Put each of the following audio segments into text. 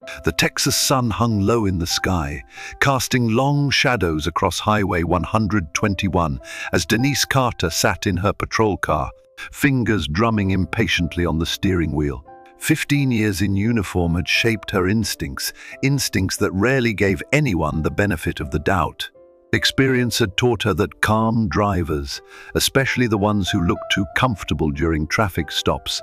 The Texas sun hung low in the sky, casting long shadows across Highway 121 as Denise Carter sat in her patrol car, fingers drumming impatiently on the steering wheel. 15 years in uniform had shaped her instincts that rarely gave anyone the benefit of the doubt. Experience had taught her that calm drivers, especially the ones who looked too comfortable during traffic stops,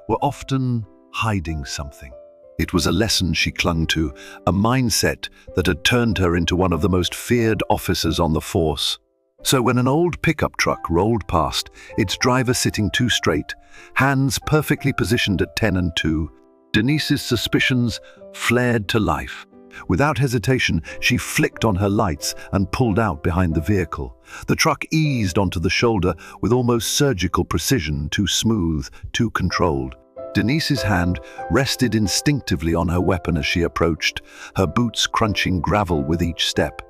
were often hiding something. It was a lesson she clung to, a mindset that had turned her into one of the most feared officers on the force. So when an old pickup truck rolled past, its driver sitting too straight, hands perfectly positioned at 10 and 2, Denise's suspicions flared to life. Without hesitation, she flicked on her lights and pulled out behind the vehicle. The truck eased onto the shoulder with almost surgical precision, too smooth, too controlled. Denise's hand rested instinctively on her weapon as she approached, her boots crunching gravel with each step.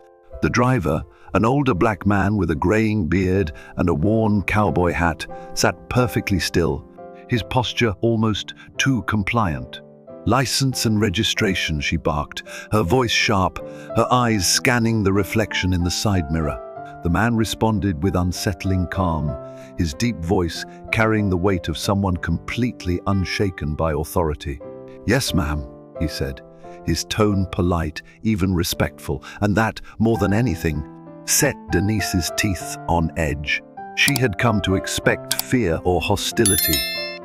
The driver, an older black man with a graying beard and a worn cowboy hat, sat perfectly still, his posture almost too compliant. "License and registration," she barked, her voice sharp, her eyes scanning the reflection in the side mirror. The man responded with unsettling calm, his deep voice carrying the weight of someone completely unshaken by authority. "Yes, ma'am," he said, his tone polite, even respectful, and that, more than anything, set Denise's teeth on edge. She had come to expect fear or hostility,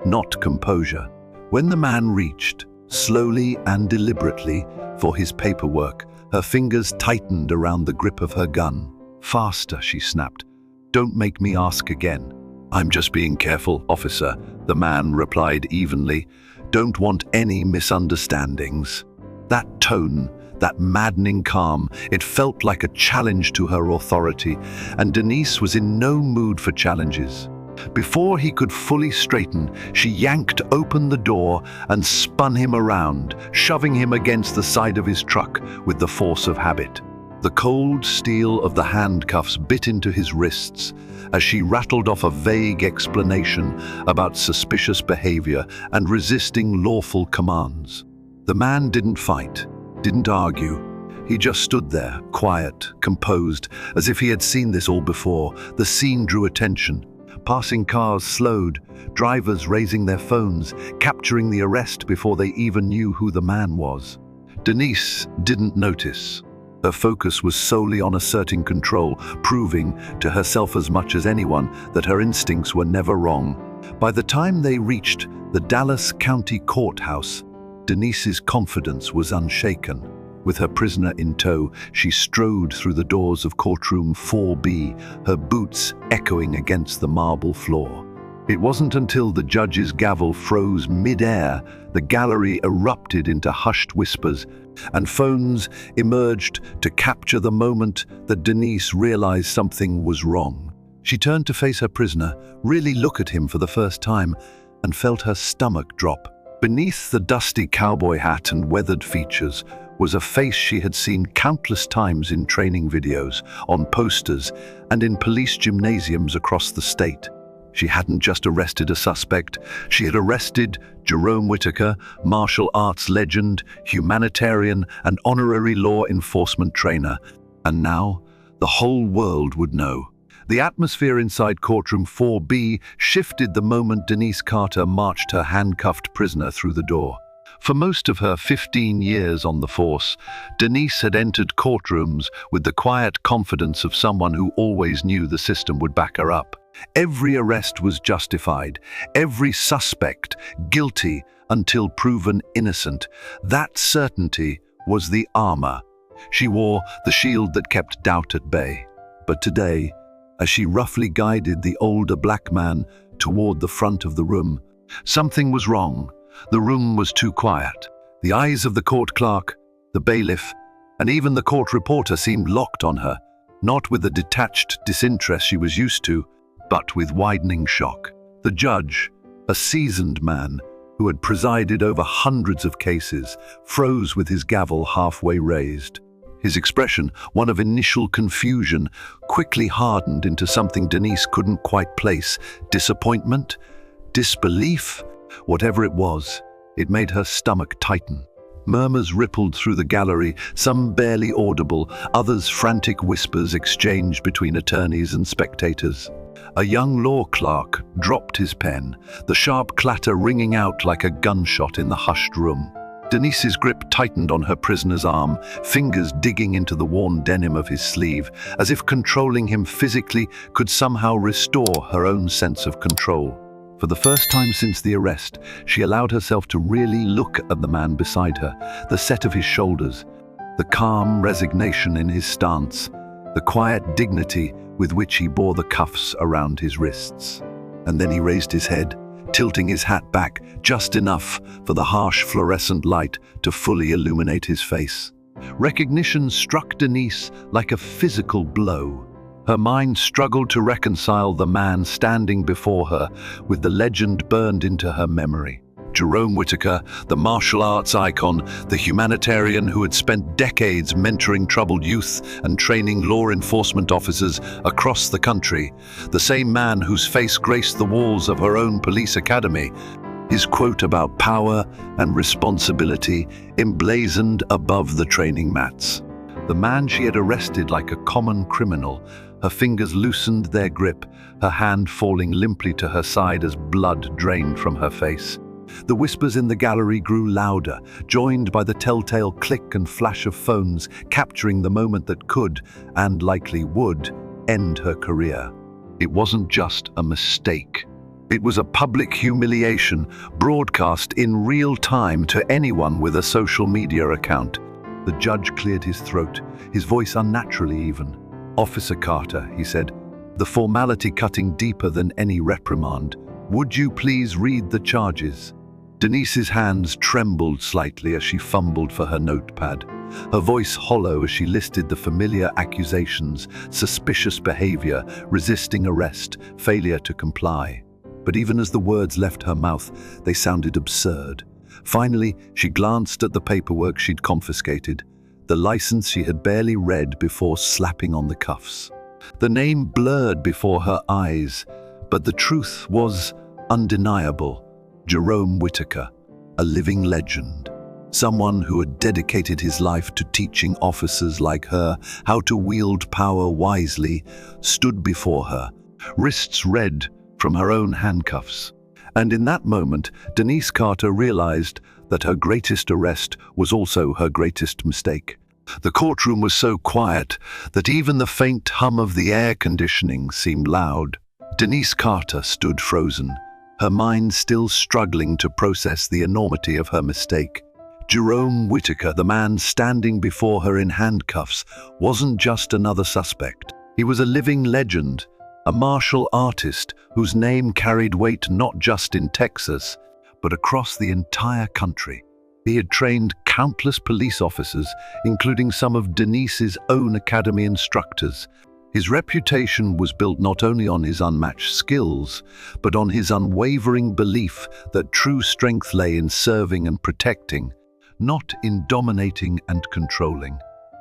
not composure. When the man reached, slowly and deliberately, for his paperwork, her fingers tightened around the grip of her gun. "Faster," she snapped. "Don't make me ask again." "I'm just being careful, officer," the man replied evenly. "Don't want any misunderstandings." That tone, that maddening calm, it felt like a challenge to her authority, and Denise was in no mood for challenges. Before he could fully straighten, she yanked open the door and spun him around, shoving him against the side of his truck with the force of habit. The cold steel of the handcuffs bit into his wrists as she rattled off a vague explanation about suspicious behavior and resisting lawful commands. The man didn't fight, didn't argue. He just stood there, quiet, composed, as if he had seen this all before. The scene drew attention. Passing cars slowed, drivers raising their phones, capturing the arrest before they even knew who the man was. Denise didn't notice. Her focus was solely on asserting control, proving to herself as much as anyone that her instincts were never wrong. By the time they reached the Dallas County Courthouse, Denise's confidence was unshaken. With her prisoner in tow, she strode through the doors of courtroom 4B, her boots echoing against the marble floor. It wasn't until the judge's gavel froze mid-air, the gallery erupted into hushed whispers, and phones emerged to capture the moment that Denise realized something was wrong. She turned to face her prisoner, really look at him for the first time, and felt her stomach drop. Beneath the dusty cowboy hat and weathered features was a face she had seen countless times in training videos, on posters, and in police gymnasiums across the state. She hadn't just arrested a suspect, she had arrested Jerome Whitaker, martial arts legend, humanitarian, and honorary law enforcement trainer. And now, the whole world would know. The atmosphere inside courtroom 4B shifted the moment Denise Carter marched her handcuffed prisoner through the door. For most of her 15 years on the force, Denise had entered courtrooms with the quiet confidence of someone who always knew the system would back her up. Every arrest was justified, every suspect guilty until proven innocent. That certainty was the armor. She wore the shield that kept doubt at bay. But today, as she roughly guided the older black man toward the front of the room, something was wrong. The room was too quiet. The eyes of the court clerk, the bailiff, and even the court reporter seemed locked on her, not with the detached disinterest she was used to, but with widening shock. The judge, a seasoned man who had presided over hundreds of cases, froze with his gavel halfway raised. His expression, one of initial confusion, quickly hardened into something Denise couldn't quite place. Disappointment? Disbelief? Whatever it was, it made her stomach tighten. Murmurs rippled through the gallery, some barely audible, others frantic whispers exchanged between attorneys and spectators. A young law clerk dropped his pen, the sharp clatter ringing out like a gunshot in the hushed room. Denise's grip tightened on her prisoner's arm, fingers digging into the worn denim of his sleeve, as if controlling him physically could somehow restore her own sense of control. For the first time since the arrest, she allowed herself to really look at the man beside her, the set of his shoulders, the calm resignation in his stance, the quiet dignity with which he bore the cuffs around his wrists. And then he raised his head, tilting his hat back just enough for the harsh fluorescent light to fully illuminate his face. Recognition struck Denise like a physical blow. Her mind struggled to reconcile the man standing before her with the legend burned into her memory. Jerome Whittaker, the martial arts icon, the humanitarian who had spent decades mentoring troubled youth and training law enforcement officers across the country, the same man whose face graced the walls of her own police academy, his quote about power and responsibility emblazoned above the training mats. The man she had arrested like a common criminal, her fingers loosened their grip, her hand falling limply to her side as blood drained from her face. The whispers in the gallery grew louder, joined by the telltale click and flash of phones, capturing the moment that could, and likely would, end her career. It wasn't just a mistake. It was a public humiliation, broadcast in real time to anyone with a social media account. The judge cleared his throat, his voice unnaturally even. "Officer Carter," he said, the formality cutting deeper than any reprimand, "would you please read the charges?" Denise's hands trembled slightly as she fumbled for her notepad, her voice hollow as she listed the familiar accusations: suspicious behavior, resisting arrest, failure to comply. But even as the words left her mouth, they sounded absurd. Finally, she glanced at the paperwork she'd confiscated, the license she had barely read before slapping on the cuffs. The name blurred before her eyes, but the truth was undeniable. Jerome Whittaker, a living legend. Someone who had dedicated his life to teaching officers like her how to wield power wisely, stood before her, wrists red from her own handcuffs. And in that moment, Denise Carter realized that her greatest arrest was also her greatest mistake. The courtroom was so quiet that even the faint hum of the air conditioning seemed loud. Denise Carter stood frozen, her mind still struggling to process the enormity of her mistake. Jerome Whittaker, the man standing before her in handcuffs, wasn't just another suspect. He was a living legend, a martial artist whose name carried weight not just in Texas, but across the entire country. He had trained countless police officers, including some of Denise's own academy instructors. His reputation was built not only on his unmatched skills, but on his unwavering belief that true strength lay in serving and protecting, not in dominating and controlling.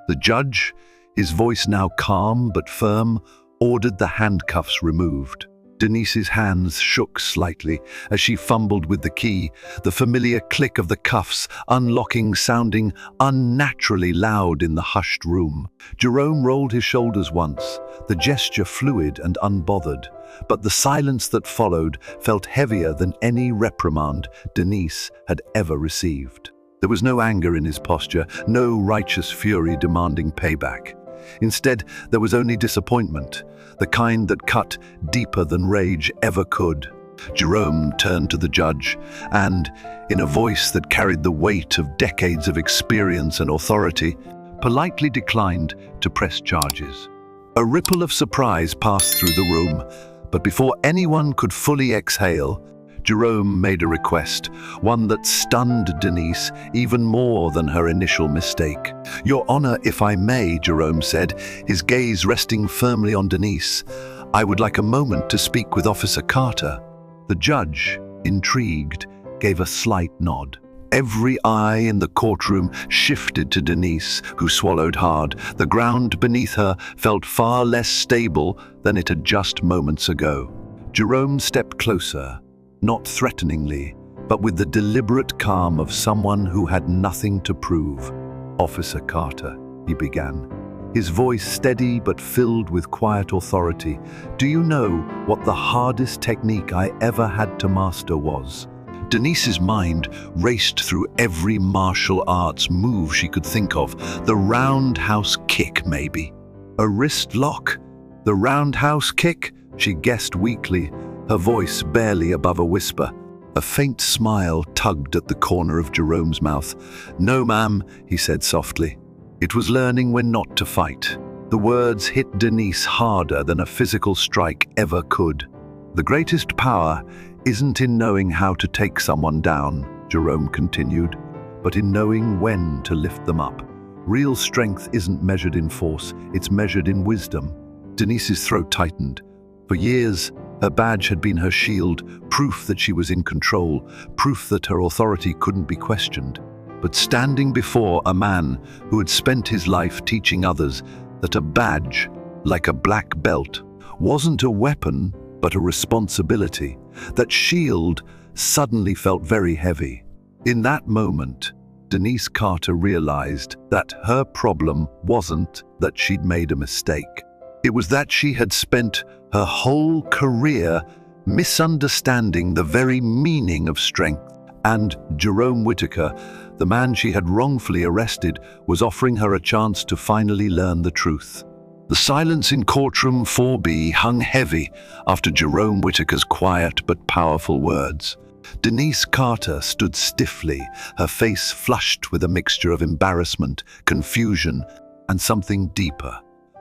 The judge, his voice now calm but firm, ordered the handcuffs removed. Denise's hands shook slightly as she fumbled with the key, the familiar click of the cuffs unlocking sounding unnaturally loud in the hushed room. Jerome rolled his shoulders once, the gesture fluid and unbothered, but the silence that followed felt heavier than any reprimand Denise had ever received. There was no anger in his posture, no righteous fury demanding payback. Instead, there was only disappointment, the kind that cut deeper than rage ever could. Jerome turned to the judge and, in a voice that carried the weight of decades of experience and authority, politely declined to press charges. A ripple of surprise passed through the room, but before anyone could fully exhale, Jerome made a request, one that stunned Denise even more than her initial mistake. "Your Honor, if I may," Jerome said, his gaze resting firmly on Denise, "I would like a moment to speak with Officer Carter." The judge, intrigued, gave a slight nod. Every eye in the courtroom shifted to Denise, who swallowed hard. The ground beneath her felt far less stable than it had just moments ago. Jerome stepped closer, not threateningly, but with the deliberate calm of someone who had nothing to prove. "Officer Carter," he began, his voice steady but filled with quiet authority, "do you know what the hardest technique I ever had to master was?" Denise's mind raced through every martial arts move she could think of. The roundhouse kick, maybe. A wrist lock? The roundhouse kick? She guessed weakly, her voice barely above a whisper. A faint smile tugged at the corner of Jerome's mouth. "No, ma'am," he said softly. It was learning when not to fight. The words hit Denise harder than a physical strike ever could. "The greatest power isn't in knowing how to take someone down," Jerome continued, "but in knowing when to lift them up. Real strength isn't measured in force, it's measured in wisdom." Denise's throat tightened. For years, her badge had been her shield, proof that she was in control, proof that her authority couldn't be questioned. But standing before a man who had spent his life teaching others that a badge, like a black belt, wasn't a weapon but a responsibility, that shield suddenly felt very heavy. In that moment, Denise Carter realized that her problem wasn't that she'd made a mistake. It was that she had spent her whole career misunderstanding the very meaning of strength. And Jerome Whitaker, the man she had wrongfully arrested, was offering her a chance to finally learn the truth. The silence in courtroom 4B hung heavy after Jerome Whitaker's quiet but powerful words. Denise Carter stood stiffly, her face flushed with a mixture of embarrassment, confusion, and something deeper.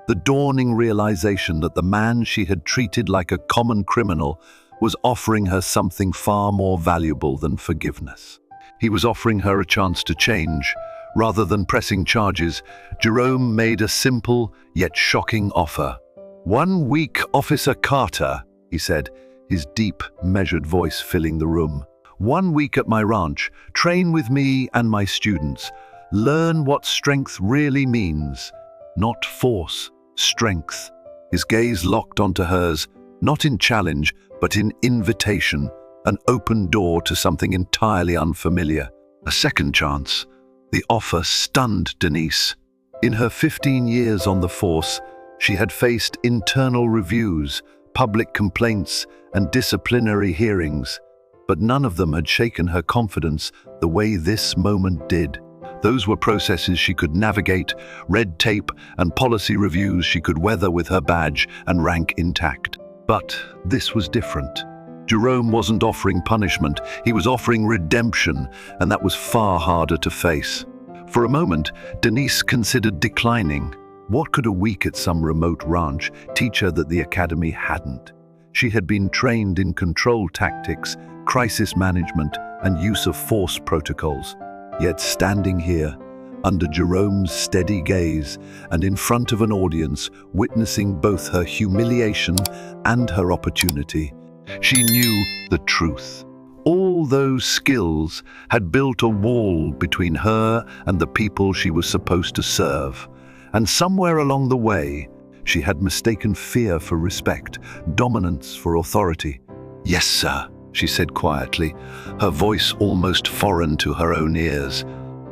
The dawning realization that the man she had treated like a common criminal was offering her something far more valuable than forgiveness. He was offering her a chance to change. Rather than pressing charges, Jerome made a simple yet shocking offer. "1 week, Officer Carter," he said, his deep, measured voice filling the room. "1 week at my ranch. Train with me and my students. Learn what strength really means. Not force, strength." His gaze locked onto hers, not in challenge, but in invitation, an open door to something entirely unfamiliar. A second chance. The offer stunned Denise. In her 15 years on the force, she had faced internal reviews, public complaints, and disciplinary hearings, but none of them had shaken her confidence the way this moment did. Those were processes she could navigate, red tape and policy reviews she could weather with her badge and rank intact. But this was different. Jerome wasn't offering punishment, he was offering redemption, and that was far harder to face. For a moment, Denise considered declining. What could a week at some remote ranch teach her that the academy hadn't? She had been trained in control tactics, crisis management, and use of force protocols. Yet standing here, under Jerome's steady gaze and in front of an audience witnessing both her humiliation and her opportunity, she knew the truth. All those skills had built a wall between her and the people she was supposed to serve. And somewhere along the way, she had mistaken fear for respect, dominance for authority. "Yes, sir," she said quietly, her voice almost foreign to her own ears.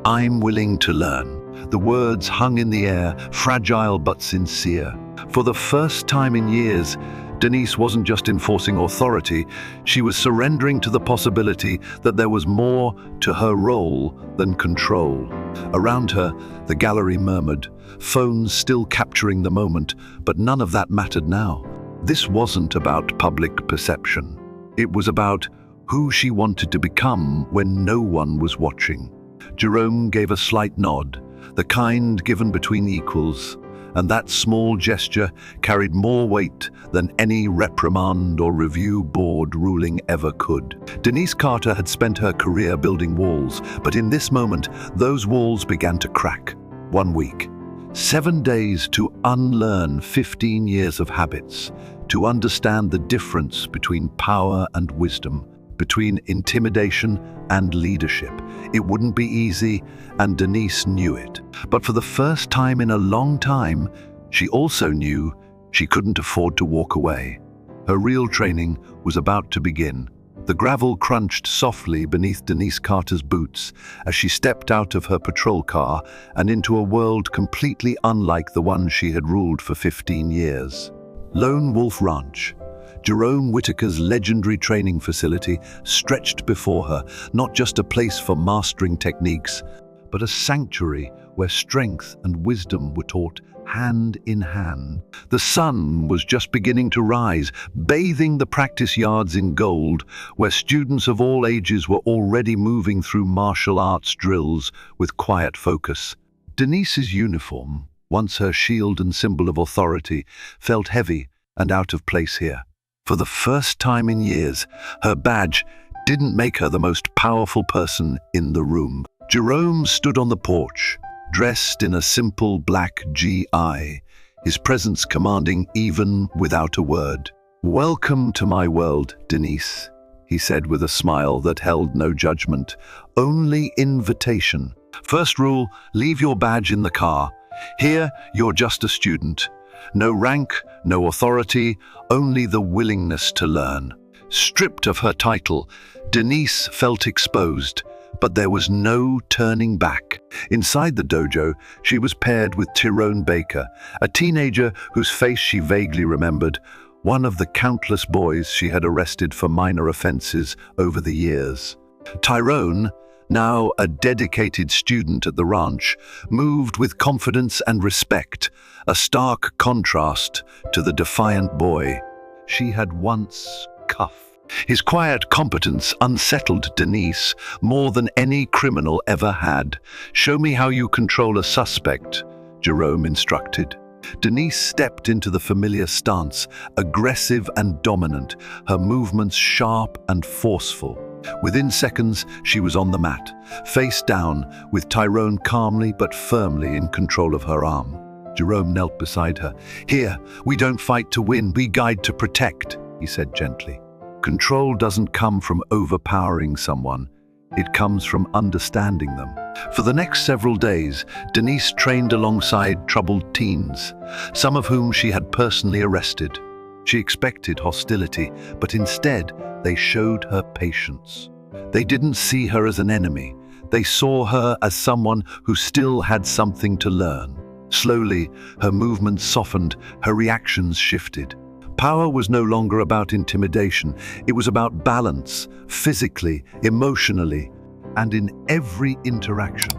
"I'm willing to learn." The words hung in the air, fragile but sincere. For the first time in years, Denise wasn't just enforcing authority, she was surrendering to the possibility that there was more to her role than control. Around her, the gallery murmured, phones still capturing the moment, but none of that mattered now. This wasn't about public perception. It was about who she wanted to become when no one was watching. Jerome gave a slight nod, the kind given between equals, and that small gesture carried more weight than any reprimand or review board ruling ever could. Denise Carter had spent her career building walls, but in this moment, those walls began to crack. 1 week. 7 days to unlearn 15 years of habits, to understand the difference between power and wisdom, between intimidation and leadership. It wouldn't be easy, and Denise knew it. But for the first time in a long time, she also knew she couldn't afford to walk away. Her real training was about to begin. The gravel crunched softly beneath Denise Carter's boots as she stepped out of her patrol car and into a world completely unlike the one she had ruled for 15 years. Lone Wolf Ranch, Jerome Whitaker's legendary training facility, stretched before her, not just a place for mastering techniques, but a sanctuary where strength and wisdom were taught hand in hand. The sun was just beginning to rise, bathing the practice yards in gold, where students of all ages were already moving through martial arts drills with quiet focus. Denise's uniform, once her shield and symbol of authority, felt heavy and out of place here. For the first time in years, her badge didn't make her the most powerful person in the room. Jerome stood on the porch, dressed in a simple black GI, his presence commanding even without a word. "Welcome to my world, Denise," he said with a smile that held no judgment, only invitation. "First rule, leave your badge in the car. Here, you're just a student. No rank, no authority, only the willingness to learn." Stripped of her title, Denise felt exposed, but there was no turning back. Inside the dojo, she was paired with Tyrone Baker, a teenager whose face she vaguely remembered, one of the countless boys she had arrested for minor offenses over the years. Tyrone, now a dedicated student at the ranch, moved with confidence and respect, a stark contrast to the defiant boy she had once cuffed. His quiet competence unsettled Denise more than any criminal ever had. "Show me how you control a suspect," Jerome instructed. Denise stepped into the familiar stance, aggressive and dominant, her movements sharp and forceful. Within seconds, she was on the mat, face down, with Tyrone calmly but firmly in control of her arm. Jerome knelt beside her. "Here, we don't fight to win, we guide to protect," he said gently. Control doesn't come from overpowering someone. It comes from understanding them. For the next several days, Denise trained alongside troubled teens, some of whom she had personally arrested. She expected hostility, but instead, they showed her patience. They didn't see her as an enemy. They saw her as someone who still had something to learn. Slowly, her movements softened, her reactions shifted. Power was no longer about intimidation. It was about balance, physically, emotionally, and in every interaction.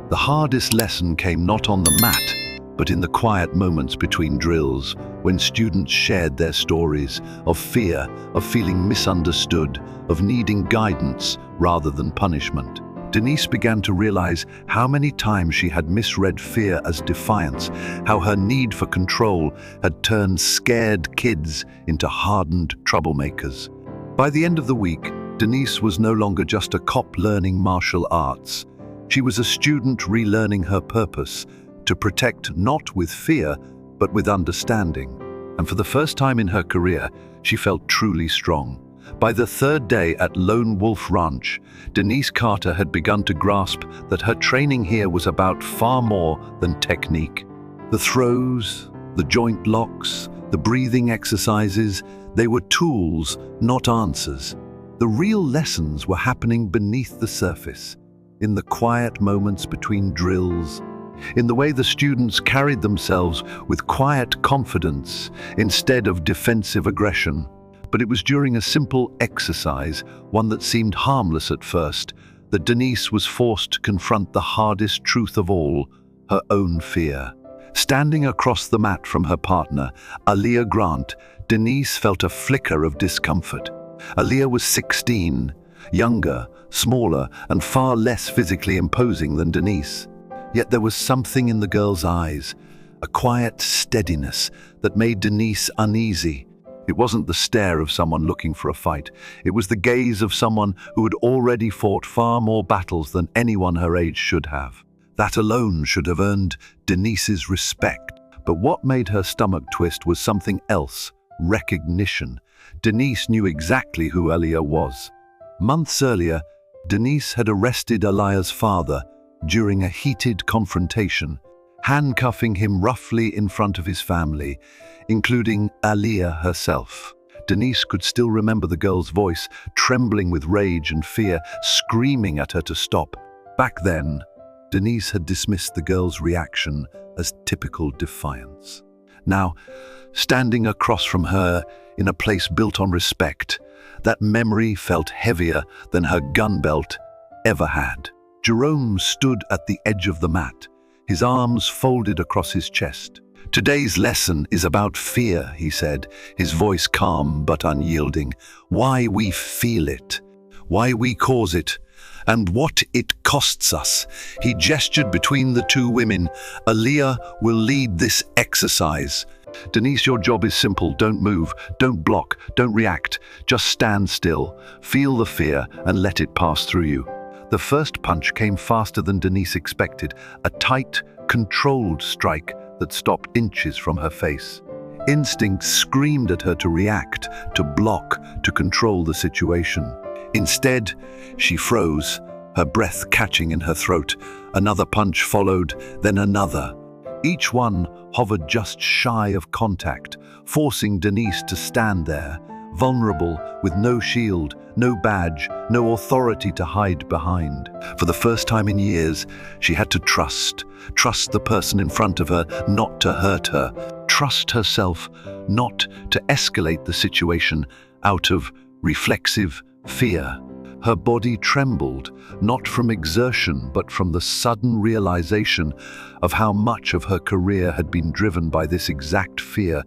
The hardest lesson came not on the mat, but in the quiet moments between drills, when students shared their stories of fear, of feeling misunderstood, of needing guidance rather than punishment. Denise began to realize how many times she had misread fear as defiance, how her need for control had turned scared kids into hardened troublemakers. By the end of the week, Denise was no longer just a cop learning martial arts. She was a student relearning her purpose, to protect not with fear, but with understanding. And for the first time in her career, she felt truly strong. By the third day at Lone Wolf Ranch, Denise Carter had begun to grasp that her training here was about far more than technique. The throws, the joint locks, the breathing exercises, they were tools, not answers. The real lessons were happening beneath the surface, in the quiet moments between drills, in the way the students carried themselves with quiet confidence instead of defensive aggression. But it was during a simple exercise, one that seemed harmless at first, that Denise was forced to confront the hardest truth of all, her own fear. Standing across the mat from her partner, Aaliyah Grant, Denise felt a flicker of discomfort. Aaliyah was 16, younger, smaller, and far less physically imposing than Denise. Yet there was something in the girl's eyes, a quiet steadiness that made Denise uneasy. It wasn't the stare of someone looking for a fight. It was the gaze of someone who had already fought far more battles than anyone her age should have. That alone should have earned Denise's respect. But what made her stomach twist was something else, recognition. Denise knew exactly who Aaliyah was. Months earlier, Denise had arrested Aaliyah's father during a heated confrontation, handcuffing him roughly in front of his family, including Aaliyah herself. Denise could still remember the girl's voice, trembling with rage and fear, screaming at her to stop. Back then, Denise had dismissed the girl's reaction as typical defiance. Now, standing across from her in a place built on respect, that memory felt heavier than her gun belt ever had. Jerome stood at the edge of the mat, his arms folded across his chest. "Today's lesson is about fear," he said, his voice calm but unyielding. "Why we feel it, why we cause it, and what it costs us." He gestured between the two women. "Aaliyah will lead this exercise. Denise, your job is simple. Don't move, don't block, don't react. Just stand still, feel the fear, and let it pass through you." The first punch came faster than Denise expected, a tight, controlled strike that stopped inches from her face. Instinct screamed at her to react, to block, to control the situation. Instead, she froze, her breath catching in her throat. Another punch followed, then another. Each one hovered just shy of contact, forcing Denise to stand there, vulnerable, with no shield, no badge, no authority to hide behind. For the first time in years, she had to trust the person in front of her not to hurt her, trust herself not to escalate the situation out of reflexive fear. Her body trembled, not from exertion, but from the sudden realization of how much of her career had been driven by this exact fear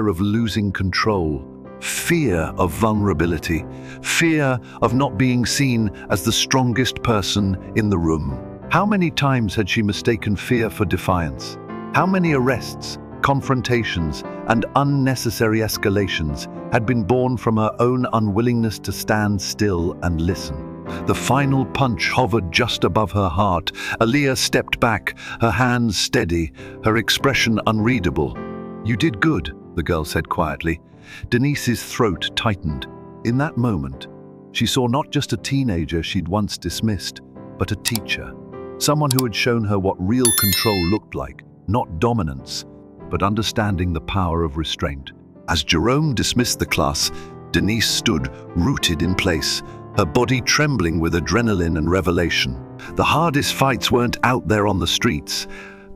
of losing control, fear of vulnerability, fear of not being seen as the strongest person in the room. How many times had she mistaken fear for defiance? How many arrests, confrontations, and unnecessary escalations had been born from her own unwillingness to stand still and listen? The final punch hovered just above her heart. Aaliyah stepped back, her hands steady, her expression unreadable. "You did good," the girl said quietly. Denise's throat tightened. In that moment, she saw not just a teenager she'd once dismissed, but a teacher. Someone who had shown her what real control looked like, not dominance, but understanding the power of restraint. As Jerome dismissed the class, Denise stood rooted in place, her body trembling with adrenaline and revelation. The hardest fights weren't out there on the streets.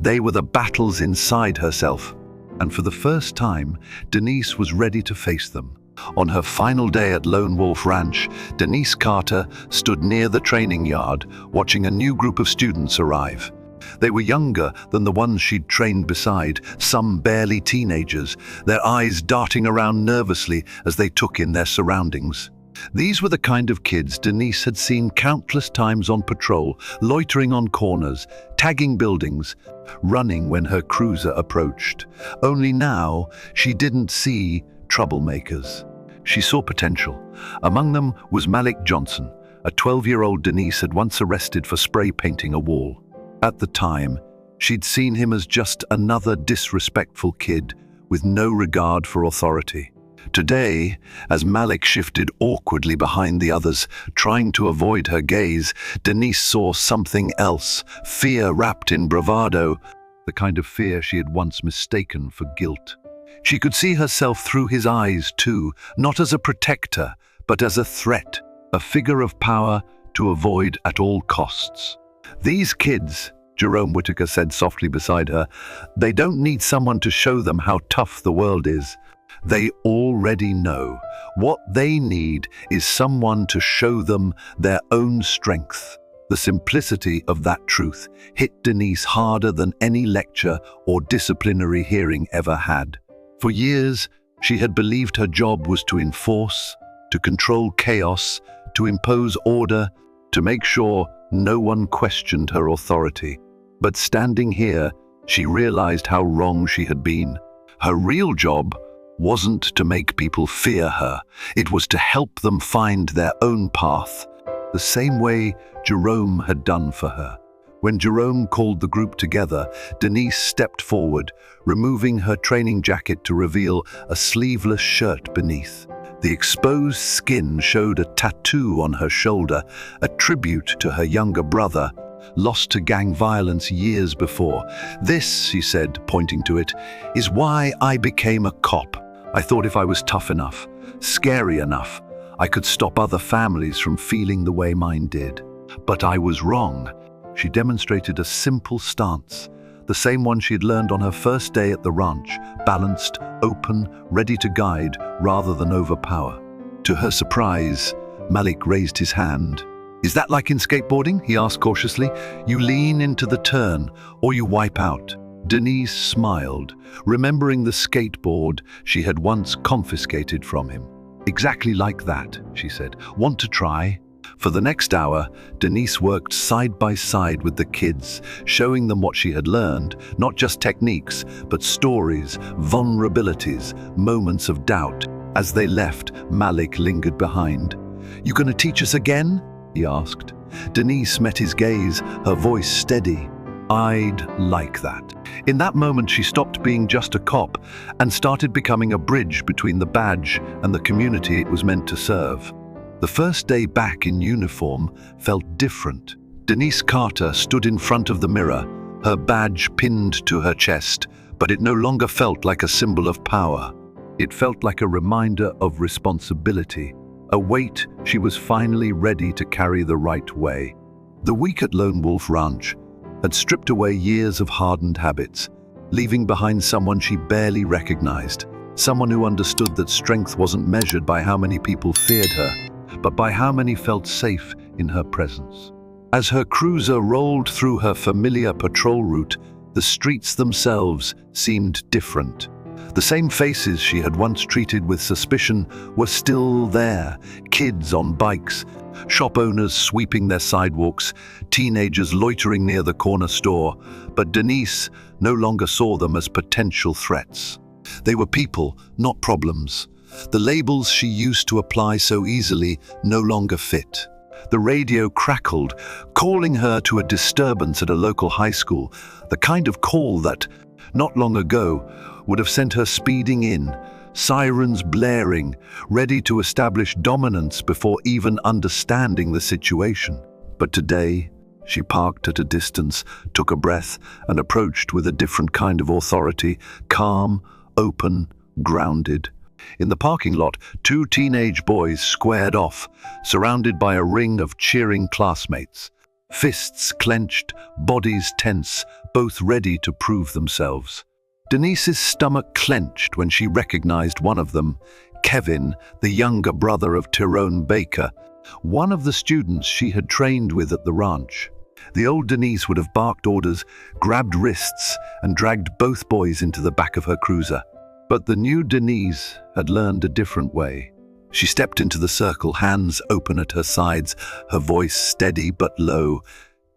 They were the battles inside herself. And for the first time, Denise was ready to face them. On her final day at Lone Wolf Ranch, Denise Carter stood near the training yard, watching a new group of students arrive. They were younger than the ones she'd trained beside, some barely teenagers, their eyes darting around nervously as they took in their surroundings. These were the kind of kids Denise had seen countless times on patrol, loitering on corners, tagging buildings, running when her cruiser approached. Only now, she didn't see troublemakers. She saw potential. Among them was Malik Johnson, a 12-year-old Denise had once arrested for spray painting a wall. At the time, she'd seen him as just another disrespectful kid with no regard for authority. Today, as Malik shifted awkwardly behind the others, trying to avoid her gaze, Denise saw something else, fear wrapped in bravado, the kind of fear she had once mistaken for guilt. She could see herself through his eyes too, not as a protector, but as a threat, a figure of power to avoid at all costs. "These kids," Jerome Whitaker said softly beside her, "they don't need someone to show them how tough the world is. They already know. What they need is someone to show them their own strength." The simplicity of that truth hit Denise harder than any lecture or disciplinary hearing ever had. For years, she had believed her job was to enforce, to control chaos, to impose order, to make sure no one questioned her authority. But standing here, she realized how wrong she had been. Her real job wasn't to make people fear her. It was to help them find their own path, the same way Jerome had done for her. When Jerome called the group together, Denise stepped forward, removing her training jacket to reveal a sleeveless shirt beneath. The exposed skin showed a tattoo on her shoulder, a tribute to her younger brother, lost to gang violence years before. "This," she said, pointing to it, "is why I became a cop. I thought if I was tough enough, scary enough. I could stop other families from feeling the way mine did. But I was wrong. She demonstrated a simple stance, the same one she had learned on her first day at the ranch, balanced, open, ready to guide rather than overpower. To her surprise, Malik raised his hand. "Is that like in skateboarding?" he asked cautiously. "You lean into the turn, or you wipe out." Denise smiled, remembering the skateboard she had once confiscated from him. "Exactly like that," she said. "Want to try?" For the next hour, Denise worked side by side with the kids, showing them what she had learned, not just techniques, but stories, vulnerabilities, moments of doubt. As they left, Malik lingered behind. "You gonna teach us again?" he asked. Denise met his gaze, her voice steady. "I'd like that." In that moment, she stopped being just a cop and started becoming a bridge between the badge and the community it was meant to serve. The first day back in uniform felt different. Denise Carter stood in front of the mirror, her badge pinned to her chest, but it no longer felt like a symbol of power. It felt like a reminder of responsibility, a weight she was finally ready to carry the right way. The week at Lone Wolf Ranch had stripped away years of hardened habits, leaving behind someone she barely recognized, someone who understood that strength wasn't measured by how many people feared her, but by how many felt safe in her presence. As her cruiser rolled through her familiar patrol route, the streets themselves seemed different. The same faces she had once treated with suspicion were still there, kids on bikes, shop owners sweeping their sidewalks, teenagers loitering near the corner store, but Denise no longer saw them as potential threats. They were people, not problems. The labels she used to apply so easily no longer fit. The radio crackled, calling her to a disturbance at a local high school, the kind of call that, not long ago, would have sent her speeding in, sirens blaring, ready to establish dominance before even understanding the situation. But today, she parked at a distance, took a breath, and approached with a different kind of authority, calm, open, grounded. In the parking lot, two teenage boys squared off, surrounded by a ring of cheering classmates. Fists clenched, bodies tense, both ready to prove themselves. Denise's stomach clenched when she recognized one of them, Kevin, the younger brother of Tyrone Baker, one of the students she had trained with at the ranch. The old Denise would have barked orders, grabbed wrists, and dragged both boys into the back of her cruiser. But the new Denise had learned a different way. She stepped into the circle, hands open at her sides, her voice steady but low.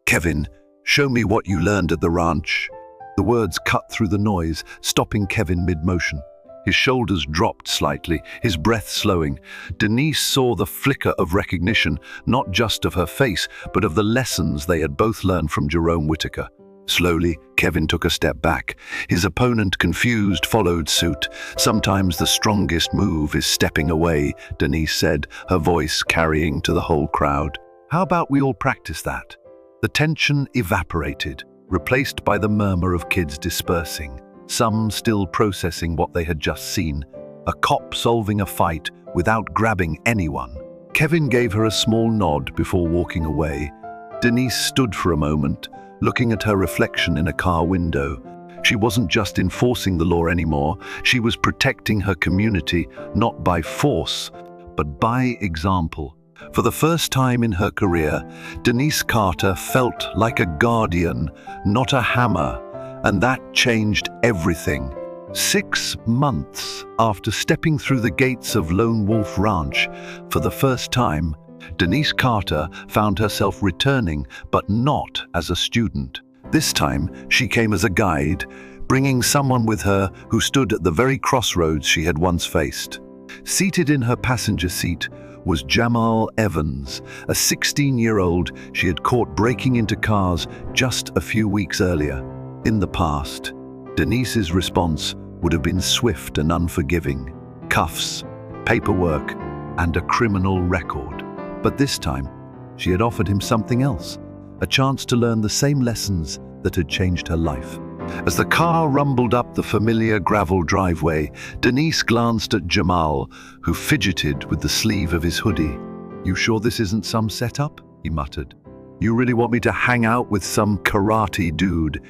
"Kevin, show me what you learned at the ranch." The words cut through the noise, stopping Kevin mid-motion. His shoulders dropped slightly, his breath slowing. Denise saw the flicker of recognition, not just of her face, but of the lessons they had both learned from Jerome Whitaker. Slowly, Kevin took a step back. His opponent, confused, followed suit. "Sometimes the strongest move is stepping away," Denise said, her voice carrying to the whole crowd. "How about we all practice that?" The tension evaporated, replaced by the murmur of kids dispersing, some still processing what they had just seen. A cop solving a fight without grabbing anyone. Kevin gave her a small nod before walking away. Denise stood for a moment, looking at her reflection in a car window. She wasn't just enforcing the law anymore, she was protecting her community, not by force, but by example. For the first time in her career, Denise Carter felt like a guardian, not a hammer, and that changed everything. 6 months after stepping through the gates of Lone Wolf Ranch for the first time, Denise Carter found herself returning, but not as a student. This time, she came as a guide, bringing someone with her who stood at the very crossroads she had once faced. Seated in her passenger seat was Jamal Evans, a 16-year-old she had caught breaking into cars just a few weeks earlier. In the past, Denise's response would have been swift and unforgiving. Cuffs, paperwork, and a criminal record. But this time, she had offered him something else, a chance to learn the same lessons that had changed her life. As the car rumbled up the familiar gravel driveway, Denise glanced at Jamal, who fidgeted with the sleeve of his hoodie. "You sure this isn't some setup?" he muttered. "You really want me to hang out with some karate dude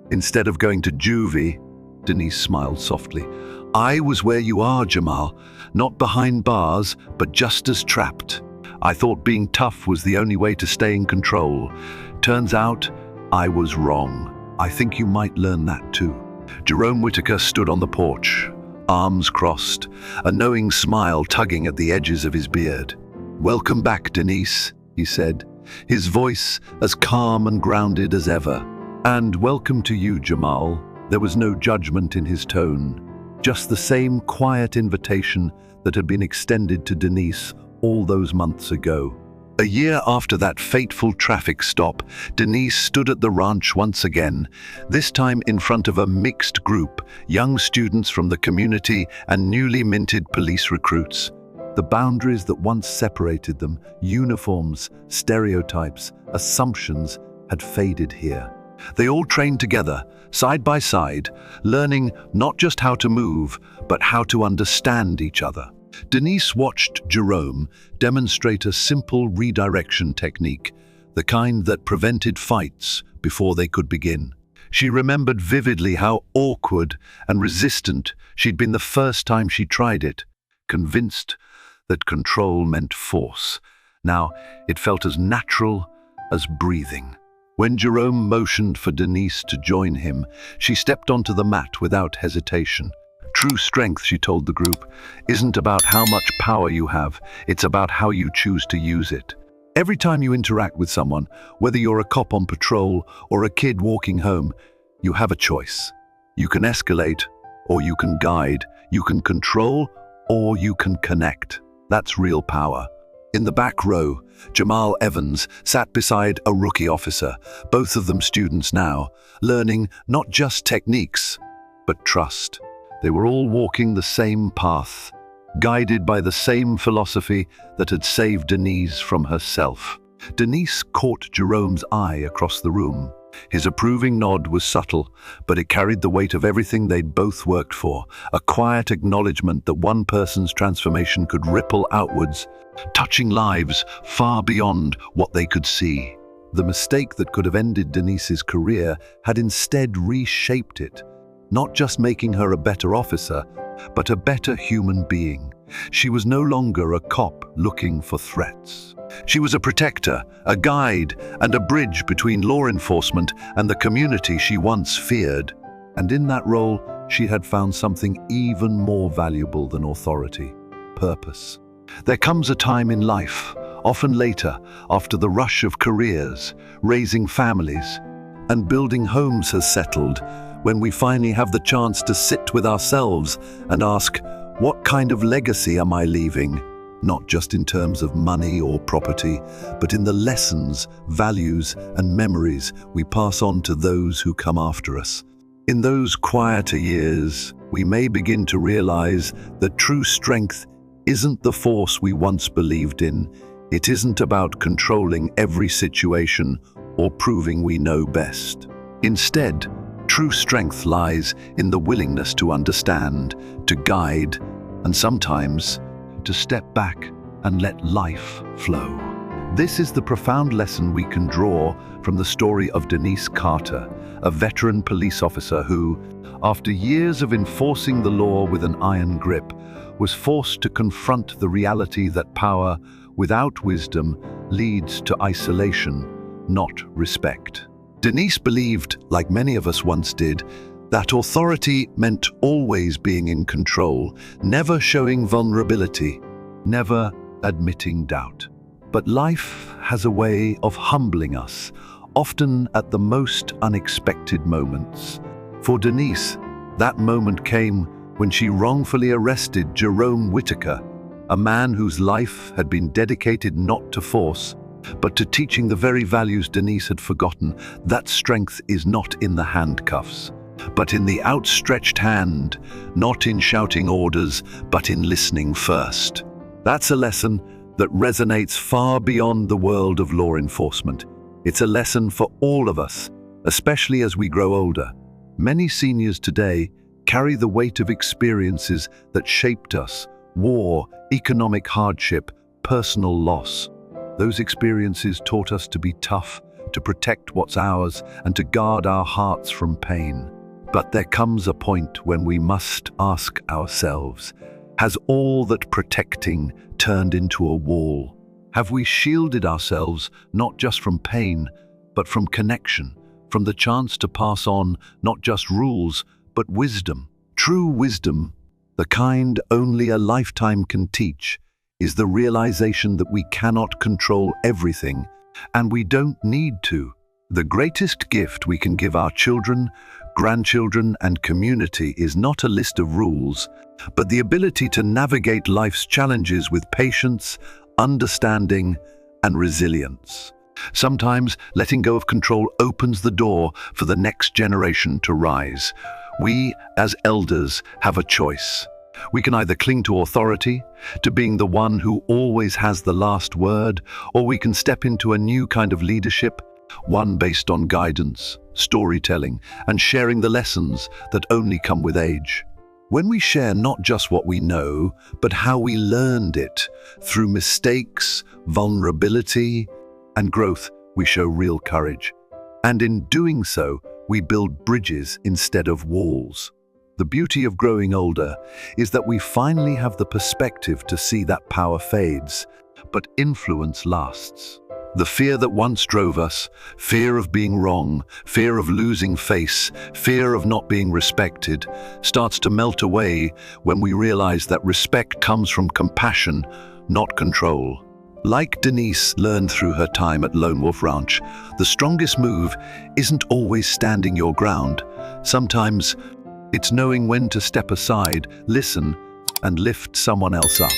instead of going to juvie?" Denise smiled softly. "I was where you are, Jamal. Not behind bars, but just as trapped. I thought being tough was the only way to stay in control. Turns out, I was wrong. I think you might learn that too." Jerome Whitaker stood on the porch, arms crossed, a knowing smile tugging at the edges of his beard. "Welcome back, Denise," he said, his voice as calm and grounded as ever. "And welcome to you, Jamal." There was no judgment in his tone, just the same quiet invitation that had been extended to Denise all those months ago. A year after that fateful traffic stop, Denise stood at the ranch once again, this time in front of a mixed group, young students from the community and newly minted police recruits. The boundaries that once separated them, uniforms, stereotypes, assumptions, had faded here. They all trained together, side by side, learning not just how to move, but how to understand each other. Denise watched Jerome demonstrate a simple redirection technique, the kind that prevented fights before they could begin. She remembered vividly how awkward and resistant she'd been the first time she tried it, convinced that control meant force. Now it felt as natural as breathing. When Jerome motioned for Denise to join him, she stepped onto the mat without hesitation. "True strength," she told the group, "isn't about how much power you have, it's about how you choose to use it. Every time you interact with someone, whether you're a cop on patrol or a kid walking home, you have a choice. You can escalate, or you can guide. You can control, or you can connect. That's real power." In the back row, Jamal Evans sat beside a rookie officer, both of them students now, learning not just techniques, but trust. They were all walking the same path, guided by the same philosophy that had saved Denise from herself. Denise caught Jerome's eye across the room. His approving nod was subtle, but it carried the weight of everything they'd both worked for, a quiet acknowledgement that one person's transformation could ripple outwards, touching lives far beyond what they could see. The mistake that could have ended Denise's career had instead reshaped it, not just making her a better officer, but a better human being. She was no longer a cop looking for threats. She was a protector, a guide, and a bridge between law enforcement and the community she once feared. And in that role, she had found something even more valuable than authority: purpose. There comes a time in life, often later, after the rush of careers, raising families, and building homes has settled, when we finally have the chance to sit with ourselves and ask, what kind of legacy am I leaving? Not just in terms of money or property, but in the lessons, values, and memories we pass on to those who come after us. In those quieter years, we may begin to realize that true strength isn't the force we once believed in. It isn't about controlling every situation or proving we know best. Instead, true strength lies in the willingness to understand, to guide, and sometimes to step back and let life flow. This is the profound lesson we can draw from the story of Denise Carter, a veteran police officer who, after years of enforcing the law with an iron grip, was forced to confront the reality that power without wisdom leads to isolation, not respect. Denise believed, like many of us once did, that authority meant always being in control, never showing vulnerability, never admitting doubt. But life has a way of humbling us, often at the most unexpected moments. For Denise, that moment came when she wrongfully arrested Jerome Whitaker, a man whose life had been dedicated not to force, but to teaching the very values Denise had forgotten. That strength is not in the handcuffs, but in the outstretched hand, not in shouting orders, but in listening first. That's a lesson that resonates far beyond the world of law enforcement. It's a lesson for all of us, especially as we grow older. Many seniors today carry the weight of experiences that shaped us: war, economic hardship, personal loss. Those experiences taught us to be tough, to protect what's ours, and to guard our hearts from pain. But there comes a point when we must ask ourselves, has all that protecting turned into a wall? Have we shielded ourselves not just from pain, but from connection, from the chance to pass on not just rules, but wisdom? True wisdom, the kind only a lifetime can teach, is the realization that we cannot control everything, and we don't need to. The greatest gift we can give our children, grandchildren, and community is not a list of rules, but the ability to navigate life's challenges with patience, understanding, and resilience. Sometimes letting go of control opens the door for the next generation to rise. We, as elders, have a choice. We can either cling to authority, to being the one who always has the last word, or we can step into a new kind of leadership, one based on guidance, storytelling, and sharing the lessons that only come with age. When we share not just what we know, but how we learned it, through mistakes, vulnerability, and growth, we show real courage. And in doing so, we build bridges instead of walls. The beauty of growing older is that we finally have the perspective to see that power fades, but influence lasts. The fear that once drove us, fear of being wrong, fear of losing face, fear of not being respected, starts to melt away when we realize that respect comes from compassion, not control. Like Denise learned through her time at Lone Wolf Ranch, the strongest move isn't always standing your ground. Sometimes it's knowing when to step aside, listen, and lift someone else up.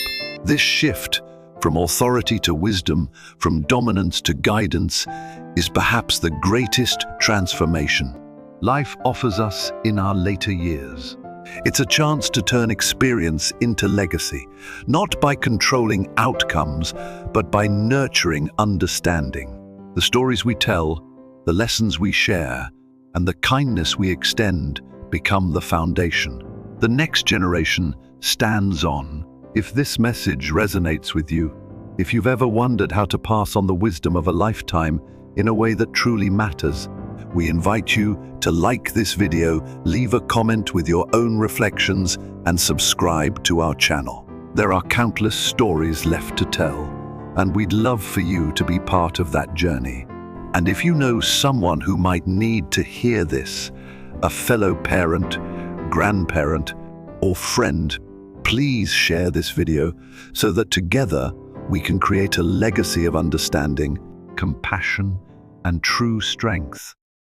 This shift from authority to wisdom, from dominance to guidance, is perhaps the greatest transformation life offers us in our later years. It's a chance to turn experience into legacy, not by controlling outcomes, but by nurturing understanding. The stories we tell, the lessons we share, and the kindness we extend become the foundation. The next generation stands on. If this message resonates with you, if you've ever wondered how to pass on the wisdom of a lifetime in a way that truly matters, we invite you to like this video, leave a comment with your own reflections, and subscribe to our channel. There are countless stories left to tell, and we'd love for you to be part of that journey. And if you know someone who might need to hear this, a fellow parent, grandparent, or friend, please share this video so that together we can create a legacy of understanding, compassion, and true strength.